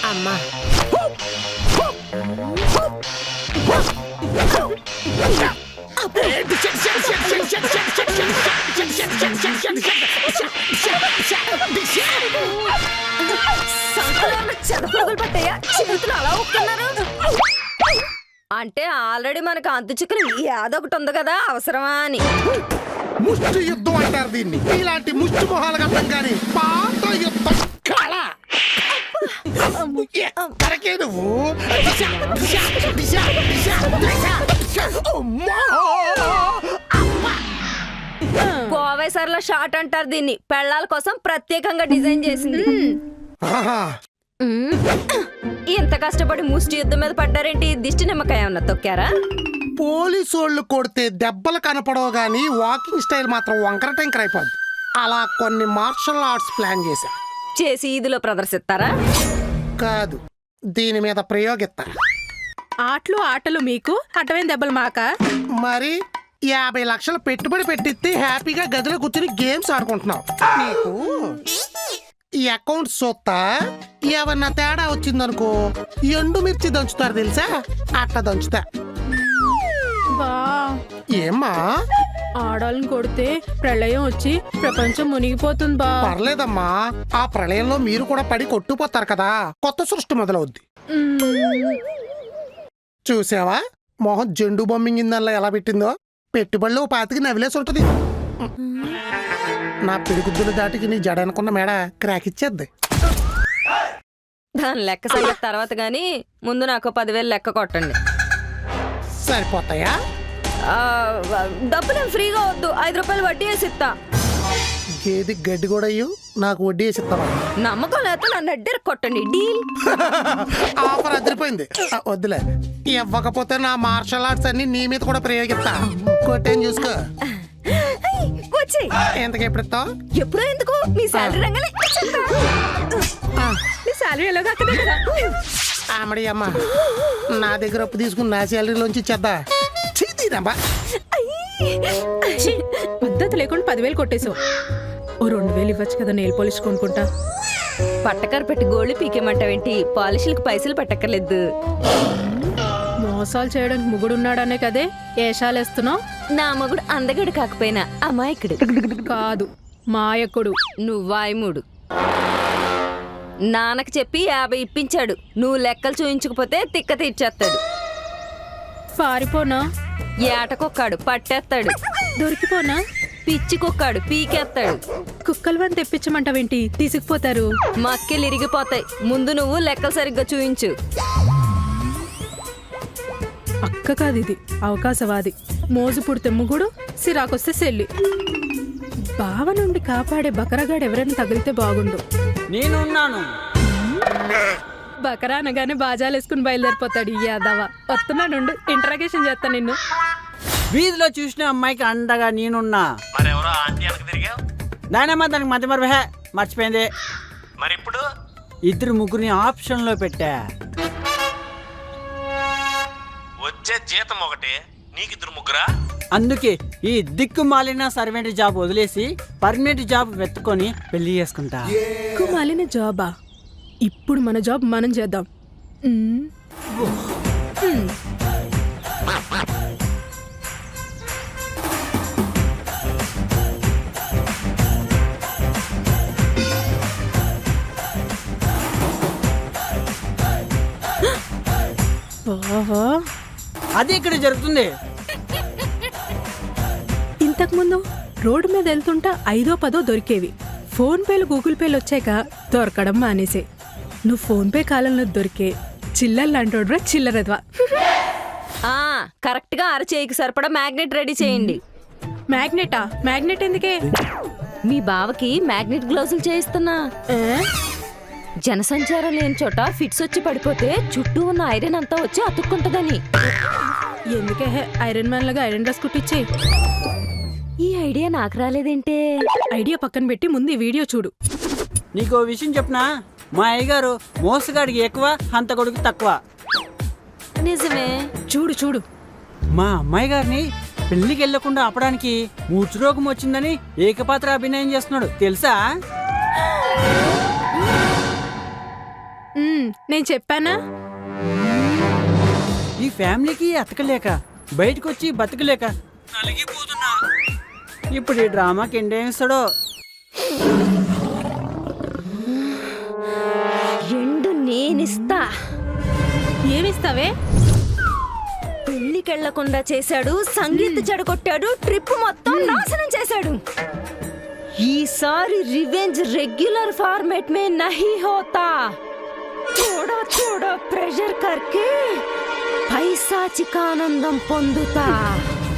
అమ్మా చెదపురుగులు పట్టాయా చేతులు అలా ఒప్పుతున్నారు అంటే ఆల్రెడీ మనకు అంతు చిక్కులు ఏదొకటి ఉంది కదా అవసరమా అని. ముష్టి యుద్ధం అంటారు దీన్ని. ఇలాంటి ముష్టి మొహాలకు అర్థం కానీ పాత యుద్ధం కళ. ఎక్కడికే నువ్వు కోవేసర్లో షార్ట్ అంటారు దీన్ని. పెళ్ళాల కోసం ప్రత్యేకంగా డిజైన్ చేసింది. ఇంత కష్టపడి ముష్టి యుద్ధం మీద పడ్డారేంటి? దిష్టి నిమ్మకాయ ఏమన్నా తొక్కారా? పోలీసోళ్ళు కొడితే దెబ్బలు కనపడవు గానీ వాకింగ్ స్టైల్ మాత్రం వంకర టెంకర్ అయిపోద్ది. అలా కొన్ని మార్షల్ ఆర్ట్స్ ప్లాన్ చేసి ఇదిలో ప్రదర్శిస్తారా? కాదు, దీని మీద ప్రయోగిస్తా. ఆటలు మీకు అటవైన దెబ్బలు మాక. మరి 50 లక్షలు పెట్టుబడి పెట్టిస్తే హ్యాపీగా గదిలో కూర్చుని గేమ్స్ ఆడుకుంటున్నావు. నీకు ఈ అకౌంట్ సొత్తా ఏమన్నా తేడా వచ్చిందనుకో ఎండు మిర్చి దంచుతారు తెలుసా, అట్లా దంచుతా. బా ఏమ్మా ఆడాలని కొడితే ప్రళయం వచ్చి ప్రపంచం మునిగిపోతుంది బా. పర్లేదమ్మా, ఆ ప్రళయంలో మీరు కూడా పడి కొట్టుపోతారు కదా, కొత్త సృష్టి మొదలవుద్ది. చూసావా మొహం జెండు బొమ్మింగిందల్లా ఎలా పెట్టిందో? పెట్టుబడిలో 25కి నవిలేసి ఉంటది. నా పిడిగుద్దులు దాటికి నీ జడనుకున్న మేడ క్రాక్ ఇచ్చేద్ది. దాని లెక్క సంగతి తర్వాత గాని ముందు నాకు 10,000 లెక్క కొట్టండి. సరిపోతాయా? డబ్బులు ఫ్రీగా వద్దు, 5 రూపాయలు వడ్డీ వేసి ఇస్తా. గేది గడ్డి కూడా అయ్యు, నాకు వడ్డీ వేసి ఇస్తావా? నమ్మకం లేకపోతే నన్ను అడ్డేరు కొట్టండి. డీల్. ఆఫర్ అదిరిపోయింది. వద్దులే, ఇవ్వకపోతే నా మార్షల్ ఆర్ట్స్ అన్ని నీ మీద కూడా ప్రయోగిస్తా. కొట్టేం చూసుకో. వచ్చి ఎంతకి ఎప్పుడు ఇస్తావు? ఎప్పుడో ఎందుకు, మీ శాలరీ రంగలే. నీ శాలరీ ఎలాగో అక్కడే కదా. ఆమడి అమ్మ, నా దగ్గర అప్పు తీసుకుని నా శాలరీలోంచి ఇచ్చేద్దా? చీతీరమ్మా. పద్ధతి లేకుండా 10,000 కొట్టేసావు. ఓ 2,000 ఇవ్వచ్చు కదా, నెయిల్ పాలిష్ కొనుక్కుంటా. పట్టకారు పెట్టి గోల్డ్ పీకేమంటావేంటి? పాలిష్లకు పైసలు పెట్టక్కర్లేదు. మోసాలు చేయడానికి ముగుడున్నాడనే కదే ఏషాలేస్తున్నావు. నా మగుడు అందగడు కాకపోయినా అమాయకుడు కాదు, మాయకుడు. నువ్వాయముడు. నాన్నకు చెప్పి 50 ఇప్పించాడు. నువ్వు లెక్కలు చూయించకపోతే తిక్క తీర్చేస్తాడు. పారిపోనా? ఏటకొక్కాడు పట్టేస్తాడు. దొరికిపోనా? పిచ్చి కుక్కాడు పీకేస్తాడు. కుక్కల వని తెప్పించమంటావేంటి? తీసుకుపోతారు. మక్కెలు ఇరిగిపోతాయి. ముందు నువ్వు లెక్కలు సరిగ్గా చూయించు. అక్క కాదు ఇది, అవకాశవాది. మోజు పుడితే ముగుడు, సిరాకొస్తే సెల్లి. బావ నుండి కాపాడే బకరగాడు ఎవరైనా తగిలితే బాగుండు. నేనున్నాను. బకరా అనగానే బాజాలు వేసుకుని బయలుదేరిపోతాడు ఈ యాదవ. వస్తున్నాడు, ఇంటరాగేషన్ చేస్తా నిన్ను. వీధిలో చూసిన అమ్మాయికి అండగా నేనున్నా. దానమ్మా దానికి మధ్య మర్చిపోయింది. మరి ఇప్పుడు 2-3 ఆప్షన్లో పెట్టా. వచ్చే జీతం ఒకటి, నీకు 2-3. అందుకే ఈ దిక్కు మాలిన సర్వెంట్ జాబ్ వదిలేసి పర్మనెంట్ జాబ్ వెతుకొని పెళ్లి చేసుకుంటా. దిక్కు మాలిన జాబా? ఇప్పుడు మన జాబ్ మనం చేద్దాం. అది ఇక్కడ జరుగుతుంది. ఇంతకుముందు రోడ్డు మీద వెళ్తుంటా 5దో 10దో దొరికేవి. ఫోన్ పేలు గూగుల్ పేలు వచ్చాక దొరకడం మానేసే. నువ్వు ఫోన్ పే కాలంలో దొరికే చిల్లర్లాంటోడ్రా చిల్లరద్వా. కరెక్ట్ గా అరచేయికి సరిపడా మ్యాగ్నెట్ రెడీ చేయండి. మ్యాగ్నెటా? మ్యాగ్నెట్ ఎందుకే? మీ బావకి మ్యాగ్నెట్ గ్లౌజులు చేయిస్తున్నా. జనసంచారం లేని చోట ఫిట్స్ వచ్చి పడిపోతే చుట్టూ ఉన్న ఐరన్ అంతా వచ్చి అతుక్కుంటదని. ఎందుకే ఐరన్ మ్యాన్ లాగా ఐరన్ డ్రెస్ కుట్టించే. ఈ ఐడియా నాకు రాలేదేంటే? ఐడియా పక్కన పెట్టి ముందు ఈ వీడియో చూడు. నీకు విషయం చెప్పనా? మా అయ్యగారు మోసగాడికి ఎక్కువ, హంతకుడికి తక్కువ. నిజమే. చూడు చూడు. మా అమ్మాయి గారిని పెళ్లికి వెళ్లకుండా ఆపడానికి మూర్ఛరోగం వచ్చిందని ఏకపాత్ర అభినయం చేస్తున్నాడు తెలుసా? నేను చెప్పానా? ఈ ఫ్యామిలీకి అతకలేక బయటకొచ్చి బతకలేక నలిగిపోతున్నా. ఇప్పుడు ఈ డ్రామాకి ఎండేస్తాడో. ఎండు నేనిస్తా. ఏమిస్తావే? పెళ్లికెళ్లకుండా చేశాడు, సంగీత్ చెడగొట్టాడు, ట్రిప్ మొత్తం నాశనం చేశాడు. ఈసారి రివెంజ్ రెగ్యులర్ ఫార్मेट में नहीं होता. थोड़ा थोड़ा प्रेशर करके పైశాచిక ఆనందం పొందుతా.